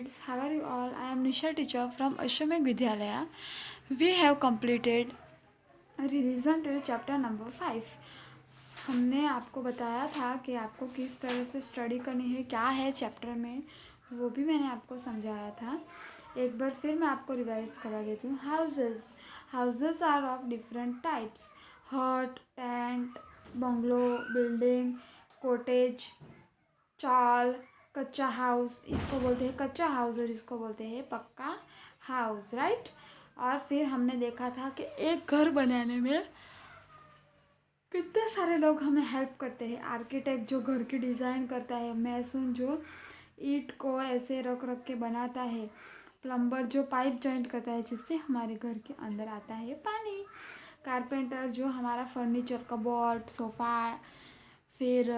kids, how are you all? I am Nisha, teacher from Ashwamekh Vidyalaya. We have completed revision till chapter number 5. हमने आपको बताया था कि आपको किस तरह से स्टडी करनी है, क्या है चैप्टर में, वो भी मैंने आपको समझाया था. एक बार फिर मैं आपको रिवाइज करवा देती हूँ. Houses are of different types. Hut, tent, bungalow, building, cottage, chawl, kutcha house. इसको बोलते हैं कच्चा हाउस और इसको बोलते हैं पक्का हाउस, राइट. और फिर हमने देखा था कि एक घर बनाने में कितने सारे लोग हमें हेल्प करते हैं. आर्किटेक्ट जो घर की डिज़ाइन करता है, मैसन जो ईंट को ऐसे रख रख के बनाता है, प्लम्बर जो पाइप जॉइंट करता है जिससे हमारे घर के अंदर आता है पानी, कारपेंटर जो हमारा फर्नीचर, कबोर्ड, सोफ़ा, फिर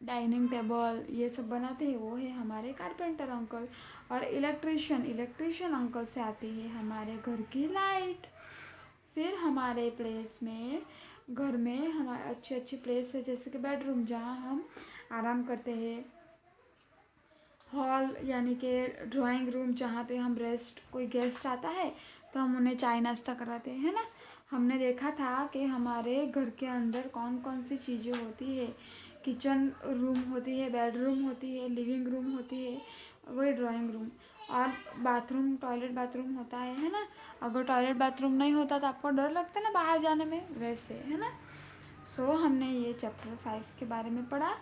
डाइनिंग टेबल ये सब बनाते हैं, वो है हमारे कारपेंटर अंकल. और इलेक्ट्रिशियन अंकल से आती है हमारे घर की लाइट. फिर हमारे प्लेस में, घर में हमारे अच्छी प्लेस है जैसे कि बेडरूम जहाँ हम आराम करते हैं, हॉल यानी कि ड्राइंग रूम जहाँ पे हम रेस्ट, कोई गेस्ट आता है तो हम उन्हें चाय नाश्ता कराते हैं ना. हमने देखा था कि हमारे घर के अंदर कौन कौन सी चीज़ें होती है. किचन रूम होती है, बेडरूम होती है, लिविंग रूम होती है, वही ड्राइंग रूम, और बाथरूम, टॉयलेट बाथरूम होता है ना. अगर टॉयलेट बाथरूम नहीं होता तो आपको डर लगता है ना बाहर जाने में, वैसे है ना. हमने ये चैप्टर 5 के बारे में पढ़ा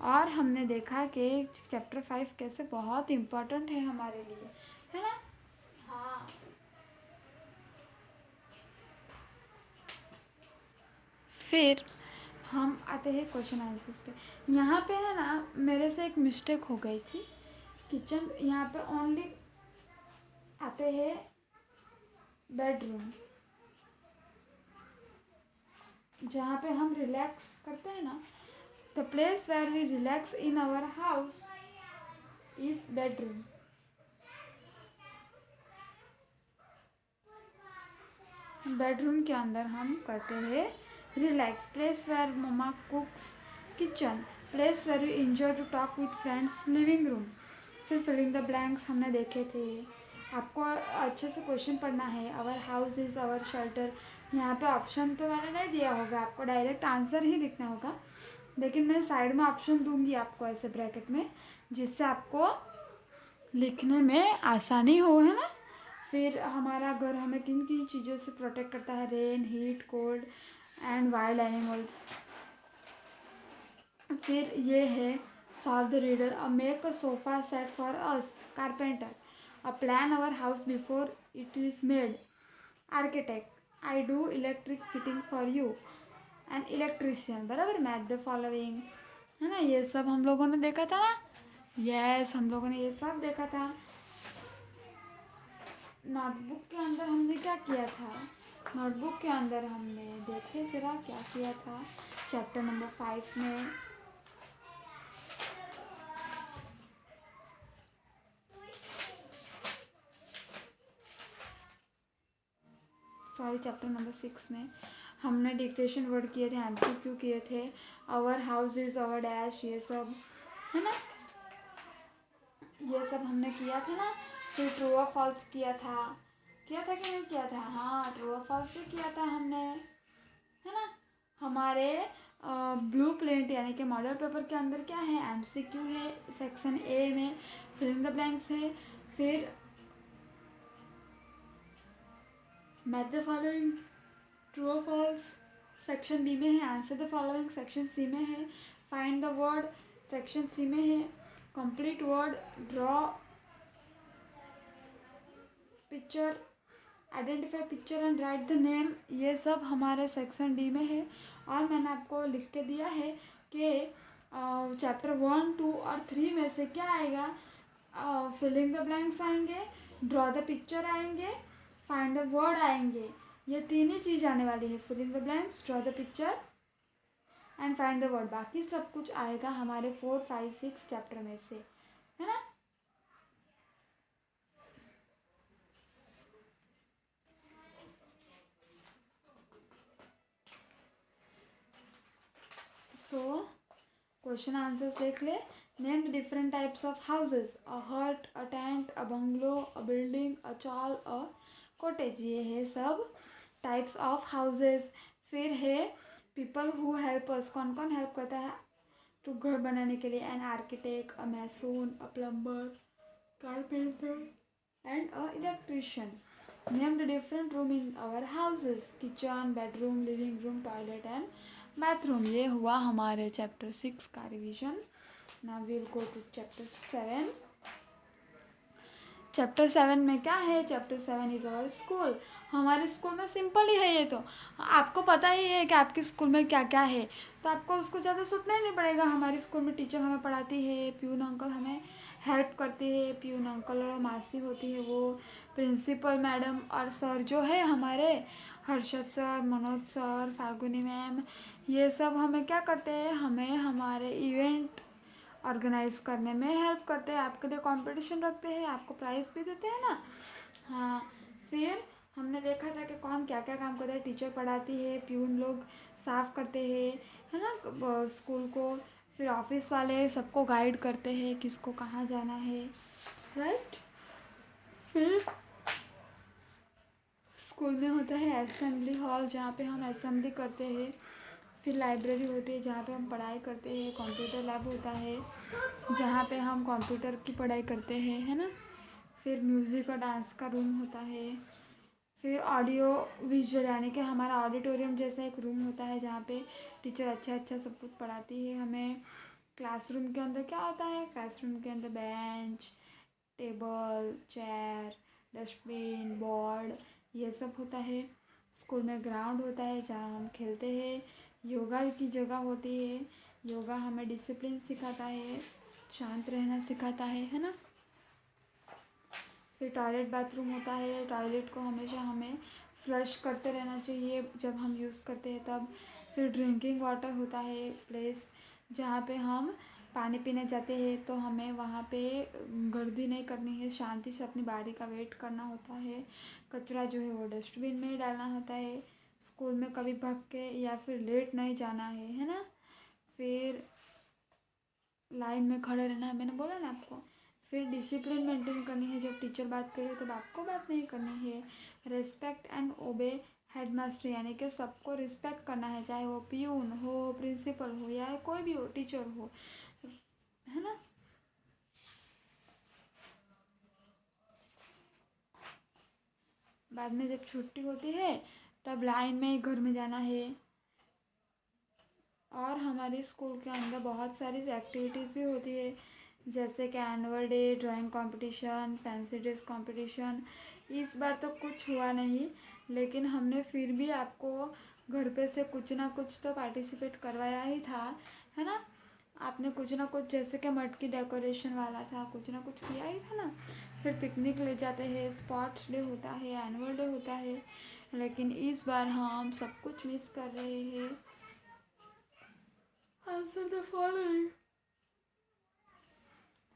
और हमने देखा कि चैप्टर 5 कैसे बहुत इम्पोर्टेंट है हमारे लिए, है ना. हाँ, फिर हम आते हैं क्वेश्चन आंसर्स पे. यहाँ पे है ना मेरे से एक मिस्टेक हो गई थी. किचन यहाँ पे ओनली आते हैं बेडरूम, जहाँ पे हम रिलैक्स करते हैं ना. The place where we relax in our house is bedroom. Bedroom के अंदर हम करते हैं relax. Place where mama cooks, kitchen. Place where you enjoy to talk with friends, living room. फिर फिलिंग द ब्लैंक्स हमने देखे थे. आपको अच्छे से क्वेश्चन पढ़ना है. Our house is our shelter. यहाँ पे ऑप्शन तो मैंने नहीं दिया होगा, आपको डायरेक्ट आंसर ही लिखना होगा, लेकिन मैं साइड में ऑप्शन दूंगी आपको ऐसे ब्रैकेट में, जिससे आपको लिखने में आसानी हो, है ना. फिर हमारा घर हमें किन किन चीज़ों से प्रोटेक्ट करता है. Rain, heat, cold and wild animals. फिर ये है solve the reader. A make a sofa set for us, carpenter. A plan our house before it is made, architect. I do electric fitting for you, an electrician. बराबर. Match the following, है ना. ये सब हम लोगों ने देखा था ना. यस, हम लोगों ने ये सब देखा था. नोटबुक के अंदर हमने क्या किया था. नोटबुक के अंदर हमने देखे जरा क्या किया था चैप्टर नंबर 5 में. सॉरी, चैप्टर नंबर 6 में हमने डिक्टेशन वर्ड किए थे, एमसीक्यू किए थे. Our house is our dash, ये सब है ना, ये सब हमने किया था ना. फिर ट्रू और फॉल्स किया था कि नहीं किया था. हाँ, ट्रू और फॉल्स भी किया था हमने, है ना. हमारे ब्लू प्रिंट यानी कि मॉडल पेपर के अंदर क्या है, एमसीक्यू है. सेक्शन ए में फिल इन द ब्लैंक्स है. फिर मैथ द फॉलोइंग, ट्रू और फॉल्स सेक्शन बी में है. Answer the following section C में है. Find the word section C में है. Complete word, draw picture, identify picture and write the name, ये सब हमारे सेक्शन डी में है. और मैंने आपको लिख के दिया है कि चैप्टर 1, 2 और 3 में से क्या आएगा. फिलिंग द ब्लैंक्स आएंगे, ड्रॉ द पिक्चर आएंगे, फाइंड द वर्ड आएंगे. ये तीन ही चीज़ आने वाली है, filling the blanks, draw the picture and find the word. बाकी सब कुछ आएगा हमारे 4, 5, 6 चैप्टर में से, है ना. क्वेश्चन आंसर्स देख ले. Name the different types of houses, a hut, a tent, a bungalow, a building, a chawl, a cottage. ये है सब टाइप्स ऑफ हाउसेस। फिर है पीपल हु हेल्प अस, कौन कौन हेल्प करता है तो घर बनाने के लिए? An architect, a mason, a plumber, carpenter and a electrician. Name the different room in our houses, kitchen, bedroom, living room, toilet and bathroom. ये हुआ हमारे चैप्टर 6 का रिविजन। Now we will go to chapter 7। Chapter 7 में क्या है? Chapter 7 is our school. हमारे school में सिंपल ही है ये तो। आपको पता ही है कि आपके स्कूल में क्या क्या है, तो आपको उसको ज़्यादा सोचना ही नहीं पड़ेगा। हमारे स्कूल में टीचर हमें पढ़ाती है, प्यून अंकल हमें हेल्प करते हैं, प्यून अंकल और मासी होती है वो, प्रिंसिपल मैडम और सर जो है हमारे, Harshad sir, Manoj sir, Falguni ma'am, ये सब हमें क्या करते हैं? हमें हमारे इवेंट ऑर्गेनाइज करने में हेल्प करते हैं, आपके लिए कंपटीशन रखते हैं, आपको प्राइज़ भी देते हैं ना। हाँ, फिर हमने देखा था कि कौन क्या क्या काम करता है। टीचर पढ़ाती है, प्यून लोग साफ़ करते हैं, है ना, स्कूल को। फिर ऑफिस वाले सबको गाइड करते हैं किसको कहाँ जाना है, राइट। फिर स्कूल में होता है असेंबली हॉल, जहाँ पे हम असेंबली करते हैं। फिर लाइब्रेरी होती है जहाँ पे हम पढ़ाई करते हैं। कंप्यूटर लैब होता है जहाँ पे हम कंप्यूटर की पढ़ाई करते हैं, है ना। फिर म्यूज़िक और डांस का रूम होता है। फिर ऑडियो विजुअल यानी कि हमारा ऑडिटोरियम जैसा एक रूम होता है जहाँ पे टीचर अच्छा अच्छा सब कुछ पढ़ाती है हमें। क्लासरूम के अंदर क्या होता है? क्लासरूम के अंदर bench, table, chair, dustbin, board, ये सब होता है। स्कूल में ग्राउंड होता है जहाँ हम खेलते हैं। योगा की जगह होती है। योगा हमें डिसिप्लिन सिखाता है, शांत रहना सिखाता है ना। फिर टॉयलेट बाथरूम होता है। टॉयलेट को हमेशा हमें फ्लश करते रहना चाहिए जब हम यूज़ करते हैं तब। फिर ड्रिंकिंग वाटर होता है प्लेस जहाँ पे हम पानी पीने जाते हैं, तो हमें वहाँ पे गर्दी नहीं करनी है, शांति से अपनी बारी का वेट करना होता है। कचरा जो है वो डस्टबिन में ही डालना होता है। स्कूल में कभी भाग के या फिर लेट नहीं जाना है ना। फिर लाइन में खड़े रहना है, मैंने बोला ना आपको। फिर डिसिप्लिन मेंटेन करनी है, जब टीचर बात करे तब आपको बात नहीं करनी है। रेस्पेक्ट एंड ओबे हेडमास्टर यानी कि सबको रिस्पेक्ट करना है, चाहे वो प्यून हो, प्रिंसिपल हो या कोई भी हो, टीचर हो, है ना। बाद में जब छुट्टी होती है तब लाइन में घर में जाना है। और हमारे स्कूल के अंदर बहुत सारी एक्टिविटीज़ भी होती है, जैसे कि annual day, drawing competition, fancy dress competition. इस बार तो कुछ हुआ नहीं, लेकिन हमने फिर भी आपको घर पे से कुछ ना कुछ तो पार्टिसिपेट करवाया ही था, है ना। आपने कुछ ना कुछ, जैसे कि मटकी डेकोरेशन वाला था, कुछ ना कुछ किया ही था ना। फिर पिकनिक ले जाते हैं, स्पोर्ट्स डे होता है, एनुअल डे होता है। लेकिन इस बार हम सब कुछ मिस कर रहे हैं। Answer the following.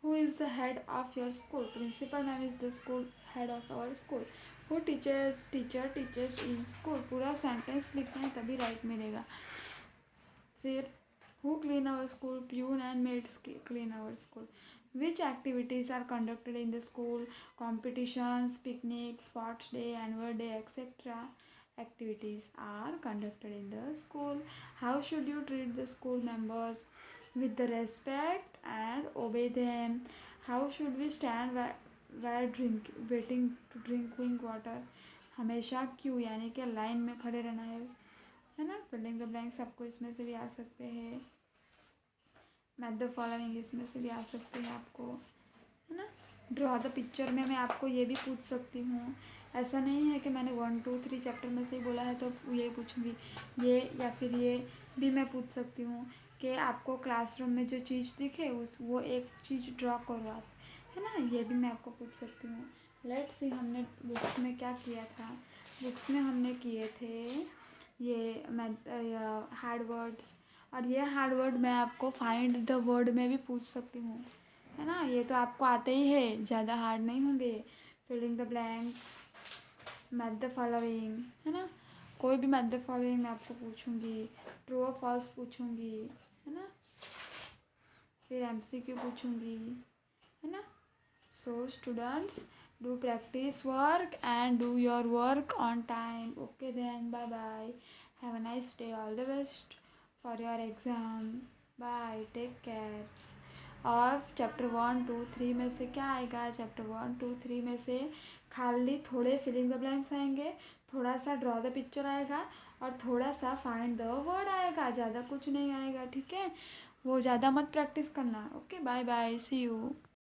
Who is the head of your school? Principal ma'am is the school head of our school. Who teaches? Teacher teaches in school. पूरा सेंटेंस लिखना है तभी राइट मिलेगा। फिर who clean our school? Peon and maids clean our school. Which activities are conducted in the school? Competitions, picnics, sports day, annual day, etc. Activities are conducted in the school. How should you treat the school members? With the respect and obey them. How should we stand while waiting to drinking water? हमेशा क्यों यानी कि line में खड़े रहना है ना। Filling the blanks आपको इसमें से भी आ सकते हैं। मैथ द फॉलोइंग इसमें से भी आ सकते हैं आपको, है ना। ड्रॉ द पिक्चर में मैं आपको ये भी पूछ सकती हूँ। ऐसा नहीं है कि मैंने 1 2 3 चैप्टर में से ही बोला है तो ये पूछूंगी, ये या फिर ये भी मैं पूछ सकती हूँ कि आपको क्लासरूम में जो चीज़ दिखे वो एक चीज़ ड्रॉ करो आप, है ना। ये भी मैं आपको पूछ सकती हूँ। लेट्स सी हमने बुक्स में क्या किया था। बुक्स में हमने किए थे ये हार्ड वर्ड्स, और ये हार्ड वर्ड मैं आपको फाइंड द वर्ड में भी पूछ सकती हूँ, है ना। ये तो आपको आते ही है, ज़्यादा हार्ड नहीं होंगे। Filling the blanks, match the following, है ना। कोई भी मैथ द फॉलोइंग मैं आपको पूछूंगी, ट्रू और फॉल्स पूछूंगी, है ना। फिर MCQ पूछूंगी, है ना। So students, do practice work and do your work on time. Okay then, bye bye, have a nice day, all the best for your exam, bye, take care. और chapter 1, 2, 3 में से क्या आएगा? चैप्टर 1, 2, 3 में से खाली थोड़े फिलिंग द ब्लैंक्स आएंगे, थोड़ा सा ड्रॉ द पिक्चर आएगा और थोड़ा सा फाइंड द वर्ड आएगा, ज़्यादा कुछ नहीं आएगा, ठीक है। वो ज़्यादा मत प्रैक्टिस करना। Okay, bye bye, see you.